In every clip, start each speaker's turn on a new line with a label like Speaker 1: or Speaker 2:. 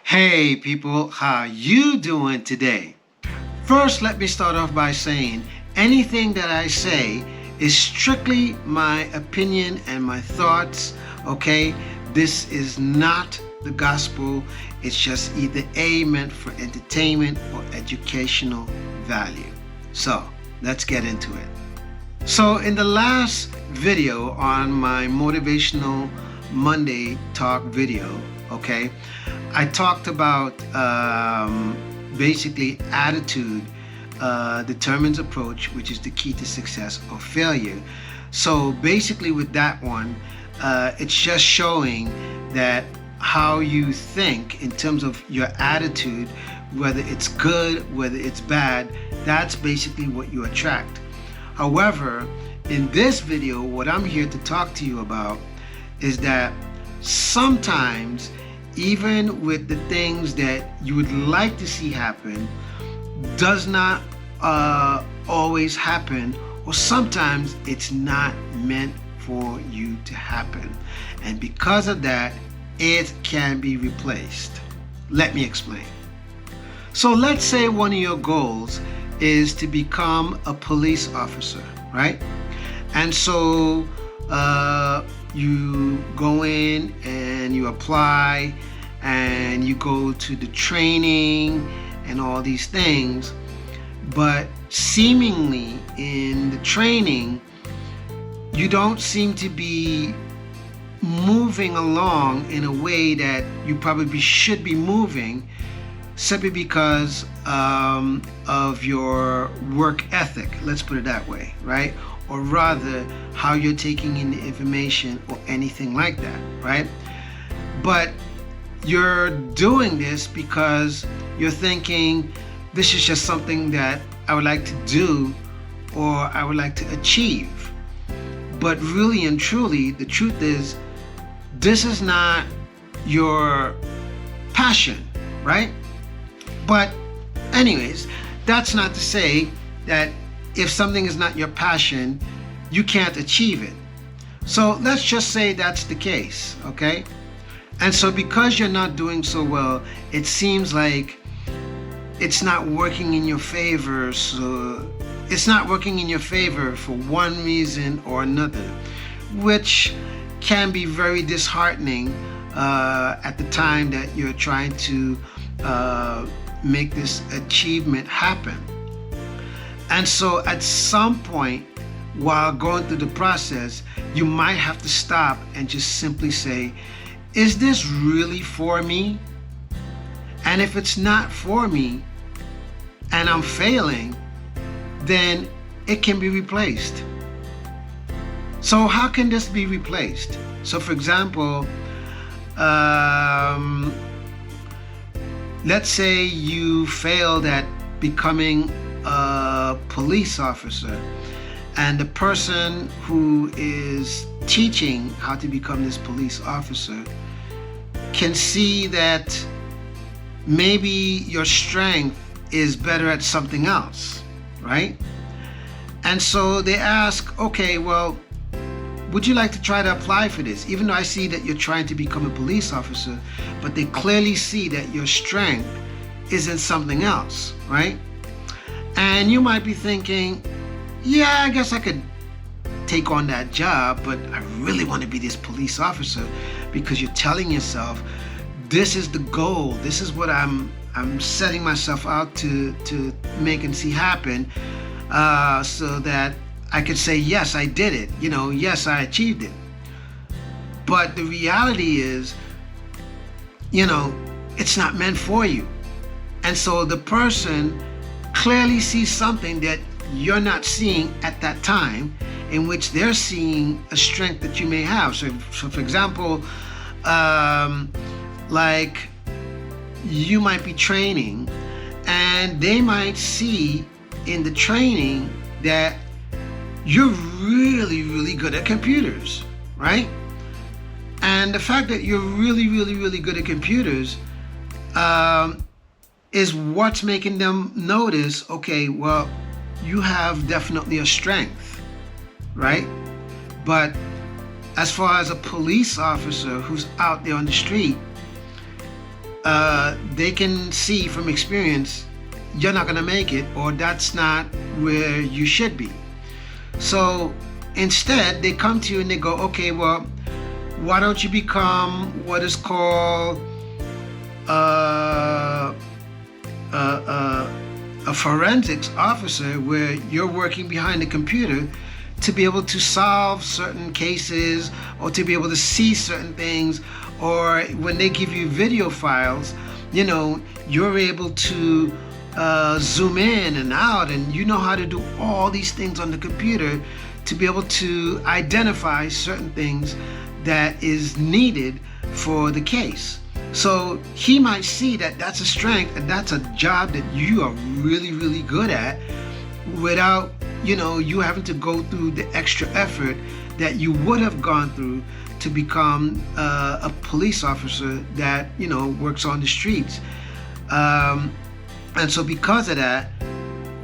Speaker 1: Hey people, how you doing today? First, let me start off by saying anything that I say is strictly my opinion and my thoughts, okay? This is not the gospel. It's just either A, meant for entertainment or educational value. So, let's get into it. So, in the last video on my Motivational Monday talk video, okay, I talked about basically attitude determines approach, which is the key to success or failure. So basically with that one, it's just showing that how you think in terms of your attitude, whether it's good, whether it's bad, that's basically what you attract. However, in this video, what I'm here to talk to you about is that sometimes even with the things that you would like to see happen, does not always happen, or sometimes it's not meant for you to happen. And because of that, it can be replaced. Let me explain. So let's say one of your goals is to become a police officer, right? And so you go in and you apply and you go to the training and all these things, but seemingly in the training you don't seem to be moving along in a way that you probably should be moving, simply because of your work ethic, let's put it that way, right? Or rather how you're taking in the information or anything like that, right? But you're doing this because you're thinking this is just something that I would like to do or I would like to achieve. But really and truly, the truth is, this is not your passion, right? But anyways, that's not to say that if something is not your passion, you can't achieve it. So let's just say that's the case, okay? And so because you're not doing so well, it seems like it's not working in your favor. So it's not working in your favor for one reason or another, which can be very disheartening at the time that you're trying to make this achievement happen. And so at some point while going through the process, you might have to stop and just simply say, is this really for me? And if it's not for me and I'm failing, then it can be replaced. So how can this be replaced? So for example, let's say you failed at becoming a police officer, and the person who is teaching how to become this police officer can see that maybe your strength is better at something else, right? And so they ask, okay, well, would you like to try to apply for this? Even though I see that you're trying to become a police officer, but they clearly see that your strength is in something else, right? And you might be thinking, yeah, I guess I could take on that job, but I really want to be this police officer, because you're telling yourself, this is the goal, this is what I'm setting myself out to make and see happen, so that I could say, yes, I did it, yes, I achieved it. But the reality is, it's not meant for you. And so the person clearly sees something that you're not seeing at that time, in which they're seeing a strength that you may have. So for example, like you might be training and they might see in the training that you're really, really good at computers, right? And the fact that you're really, really, really good at computers is what's making them notice, okay, well, you have definitely a strength, right? But as far as a police officer who's out there on the street, they can see from experience you're not going to make it, or that's not where you should be. So instead, they come to you and they go, okay, well, why don't you become what is called a forensics officer, where you're working behind the computer to be able to solve certain cases, or to be able to see certain things, or when they give you video files, you're able to zoom in and out, and you know how to do all these things on the computer to be able to identify certain things that is needed for the case. So he might see that that's a strength and that's a job that you are really, really good at, without you having to go through the extra effort that you would have gone through to become a police officer that works on the streets. And so because of that,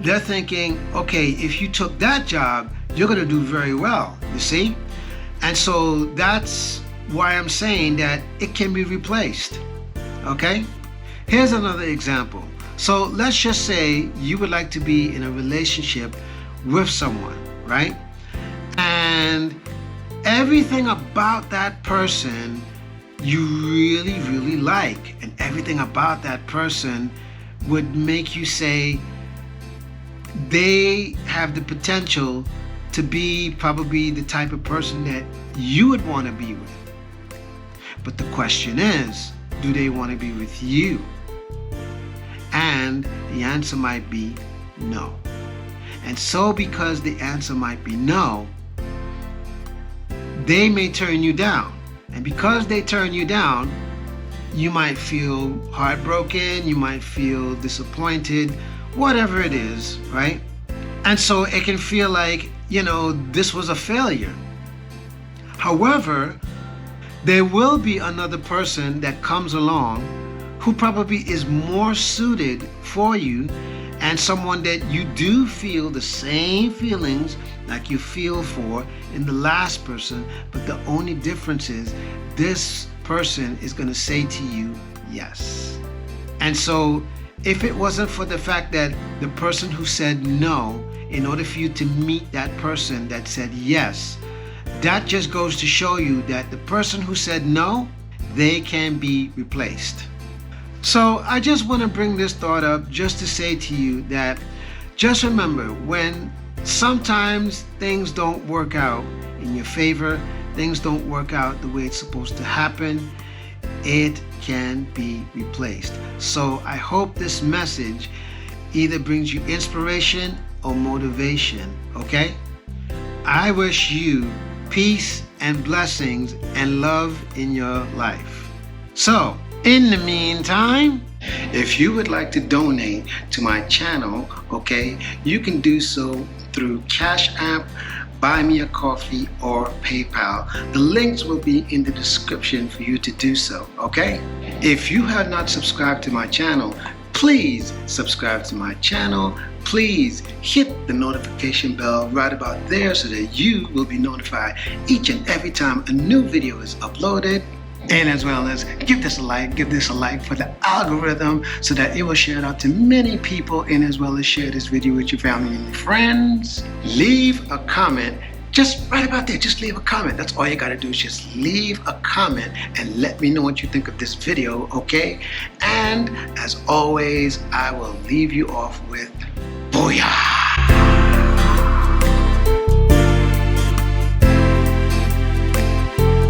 Speaker 1: they're thinking, okay, if you took that job, you're going to do very well, you see? And so that's why I'm saying that it can be replaced, okay? Here's another example. So let's just say you would like to be in a relationship with someone, right? And everything about that person you really, really like, and everything about that person would make you say they have the potential to be probably the type of person that you would want to be with. But the question is, do they want to be with you? And the answer might be no. And so because the answer might be no, they may turn you down. And because they turn you down, you might feel heartbroken, you might feel disappointed, whatever it is, right? And so it can feel like, this was a failure. However, there will be another person that comes along who probably is more suited for you, and someone that you do feel the same feelings like you feel for in the last person, but the only difference is this person is going to say to you yes. And so if it wasn't for the fact that the person who said no, in order for you to meet that person that said yes, that just goes to show you that the person who said no, they can be replaced. So I just want to bring this thought up just to say to you that just remember, when sometimes things don't work out in your favor, things don't work out the way it's supposed to happen, it can be replaced. So I hope this message either brings you inspiration or motivation, okay? I wish you peace and blessings and love in your life. So, in the meantime, if you would like to donate to my channel, okay, you can do so through Cash App, Buy Me a Coffee, or PayPal. The links will be in the description for you to do so, okay? If you have not subscribed to my channel, please subscribe to my channel. Please hit the notification bell right about there so that you will be notified each and every time a new video is uploaded. And as well as give this a like for the algorithm so that it will share it out to many people, and as well as share this video with your family and your friends. Leave a comment just right about there. Just leave a comment. That's all you gotta do, is just leave a comment and let me know what you think of this video, okay? And as always, I will leave you off with booyah!